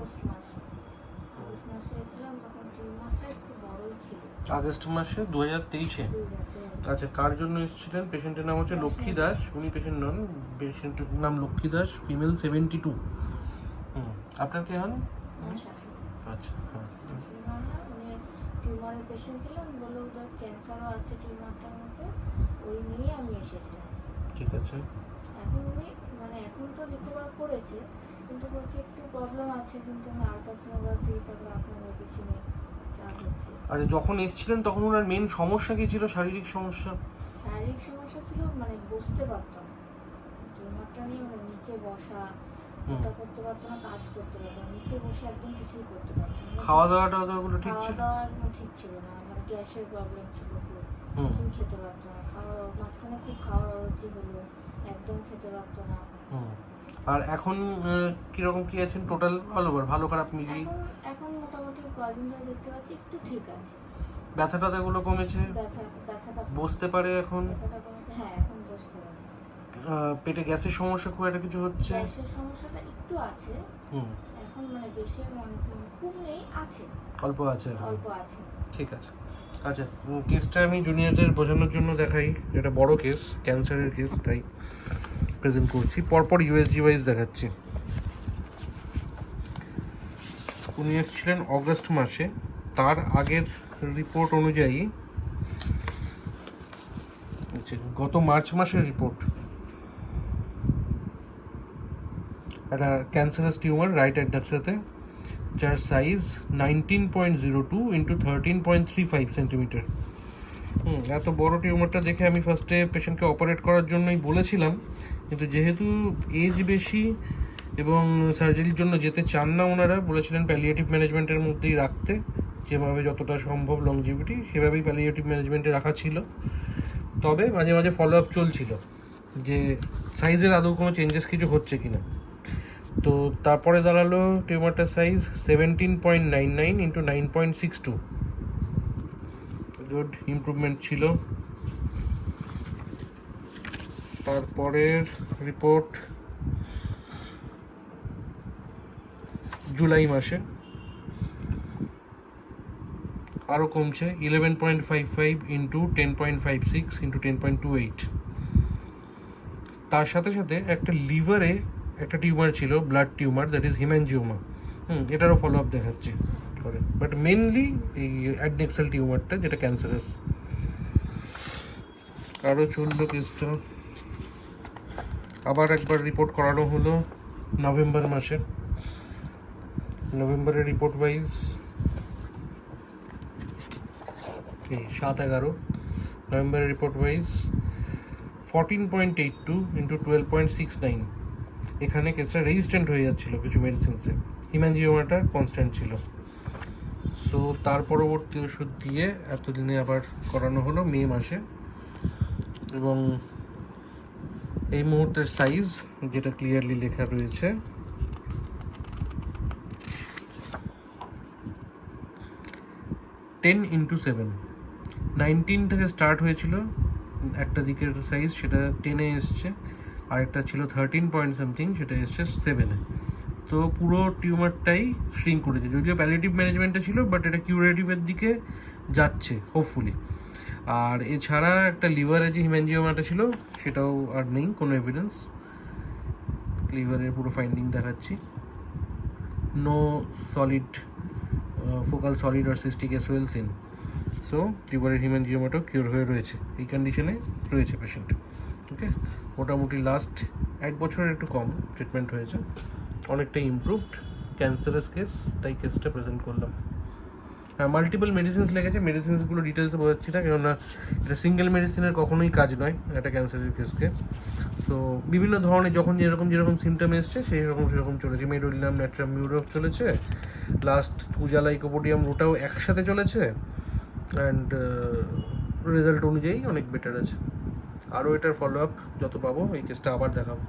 August মাসে এসেছিলাম, তখন টিউমারটা একটু বড়ই ছিল। আগস্ট মাসে 2023-এ? আচ্ছা, কার জন্য এসেছিলেন? পেশেন্টের নাম হচ্ছে লক্ষ্মী দাস। উনি পেশেন্ট নন, পেশেন্টের নাম লক্ষ্মী দাস, ফিমেল, 72। আপনার কে হন? আমার শাশুড়ি। আচ্ছা, হ্যাঁ। শাশুড়ি হন না, উনি টিউমারের পেশেন্ট ছিলেন, বললো ওদের ক্যান্সারও আছে টিউমারটার মধ্যে, ওই নিয়ে আমি এসেছিলাম। ঠিক আছে। এখন উনি এখন তো রিকভার করেছে, কিন্তু বলছে একটু প্রবলেম আছে, কিন্তু আমি আলট্রাসোনোগ্রাফি তারপরে আপনার মেডিসিনে যা হচ্ছে। আচ্ছা, যখন এসেছিলেন তখন ওনার মেন সমস্যা কি ছিল? শারীরিক সমস্যা? শারীরিক সমস্যা ছিল, বসতে পারতো না। টিউমারটা নিয়ে নিচে বসা, ওটা করতে পারতো না, কাজ করতে পারতো না, নিচে বসে একদম কিছুই করতে পারতো না। খাওয়া দাওয়াটা ওগুলো ঠিক খাওয়া ছিল? দাওয়া একদম ঠিক ছিল না, গ্যাসের প্রবলেম ছিল, কিছুই খেতে পারতো না। মাঝখানে খুব খাওয়ার অরুচি হলো, একদম খেতে পারতো না। আর এখন কিরকম কি আছেন টোটাল অল ওভার, ভালো খারাপ মিলিয়ে? এখন মোটামুটি কয়েকদিন ধরে দেখতে পাচ্ছি একটু ঠিক আছে। ব্যথা ট্যাথাগুলো কমেছে? ব্যথাটা বসতে পারে এখন? ব্যথাটা কমেছে, হ্যাঁ এখন বসতে পারে। পেটে গ্যাসের সমস্যা খুব একটা কিছু হচ্ছে? গ্যাসের সমস্যাটা একটু আছে এখন, বেশি খুব নেই, আছে অল্প আছে, অল্প আছে। ঠিক আছে। আচ্ছা, কেসটা আমি জুনিয়রদের বোঝানোর জন্য দেখাই, এটা বড় কেস, ক্যান্সারের কেস, তাই প্রেজেন্ট করছি। পরপর ইউএসজি ওয়াইজ দেখাচ্ছি। উনি এসেছিলেন অগস্ট মাসে, তার আগের রিপোর্ট অনুযায়ী গত মার্চ মাসের রিপোর্ট, একটা ক্যান্সারাস টিউমার রাইট অ্যাডাক্সাতে, যার সাইজ 19.02 ইন্টু 13.35 সেন্টিমিটার। এত বড় টিউমারটা দেখে আমি ফার্স্টে পেশেন্টকে অপারেট করার জন্যই বলেছিলাম, কিন্তু যেহেতু এজ বেশি এবং সার্জারির জন্য যেতে চান না ওনারা, বলেছিলেন প্যালিয়েটিভ ম্যানেজমেন্টের মধ্যেই রাখতে, যেভাবে যতটা সম্ভব লংজিভিটি সেভাবেই প্যালিয়েটিভ ম্যানেজমেন্টে রাখা ছিল। তবে মাঝে মাঝে ফলো আপ চলছিল যে সাইজের আদৌ কোনো চেঞ্জেস কিছু হচ্ছে কি না। তো তারপরে দাঁড়ালো টিউমারটার সাইজ 17.99 ইন্টু 9.62, গুড ইমপ্রুভমেন্ট ছিল। তারপরের রিপোর্ট জুলাই মাসে, আরও কমছে, 11.55 ইন্টু 10.56 ইন্টু 10.28। তার সাথে সাথে একটা লিভারে একটা টিউমার ছিল, ব্লাড টিউমার, দ্যাট ইজ হিম্যানজিওমা। এটারও ফলো আপ দেখাচ্ছে করে, বাট মেনলি এই অ্যাডনেক্সাল টিউমারটা যেটা ক্যান্সারাস। আরও চললো কেসটা, আবার একবার রিপোর্ট করানো হলো নভেম্বর মাসে। নভেম্বরের রিপোর্ট ওয়াইজ এই 7/11 নভেম্বরের রিপোর্ট ওয়াইজ 14.82 ইন্টু 12.69। এখানে কেসটা রেজিস্ট্যান্ট হয়ে যাচ্ছিলো কিছু মেডিসিনসে, হিম্যানজিওমাটা কনস্ট্যান্ট ছিল। সো তার পরবর্তী ওষুধ দিয়ে এতদিনে আবার করানো হলো মে মাসে, এবং এই মুহূর্তের সাইজ যেটা ক্লিয়ারলি লেখা রয়েছে 10x7। 19 থেকে স্টার্ট হয়েছিল একটা দিকের সাইজ, সেটা 10-এ এসছে, আর একটা ছিল 13 পয়েন্ট সামথিং, সেটা এসছে 7-এ। তো পুরো টিউমারটাই শ্রিঙ্ক করেছে, যদিও প্যালিয়েটিভ ম্যানেজমেন্টে ছিল, বাট এটা কিউরেটিভের দিকে যাচ্ছে হোপফুলি। আর এছাড়া একটা লিভারে যে হিম্যানজিওমাটা ছিল সেটাও আর নেই কোনো এভিডেন্স। লিভারের পুরো ফাইন্ডিং দেখাচ্ছি, নো সলিড ফোকাল সলিড আর সিস্টিক এসওয়েল সিন। সো লিভারের হিম্যানজিওমাটাও কিওর হয়ে রয়েছে, এই কন্ডিশনে রয়েছে পেশেন্ট। ওকে, মোটামুটি লাস্ট 1 বছরের একটু কম ট্রিটমেন্ট হয়েছে, অনেকটাই ইমপ্রুভড। ক্যান্সারাস কেস, তাই কেসটা প্রেজেন্ট করলাম। হ্যাঁ, মাল্টিপল মেডিসিনস লেগেছে, মেডিসিনসগুলো ডিটেলসে বোঝাচ্ছি না, কেননা এটা সিঙ্গেল মেডিসিনের কখনোই কাজ নয় একটা ক্যান্সারের কেসকে। সো বিভিন্ন ধরনের যখন যেরকম সিমটম এসছে সেরকম চলেছে। মেডোলিনাম, ন্যাট্রাম, মিউরো চলেছে, লাস্ট পূজা লাইকোপোডিয়াম ওটাও একসাথে চলেছে, অ্যান্ড রেজাল্ট অনুযায়ী অনেক বেটার আছে। আরও এটার ফলো আপ যত পাবো এই কেসটা আবার দেখাবো।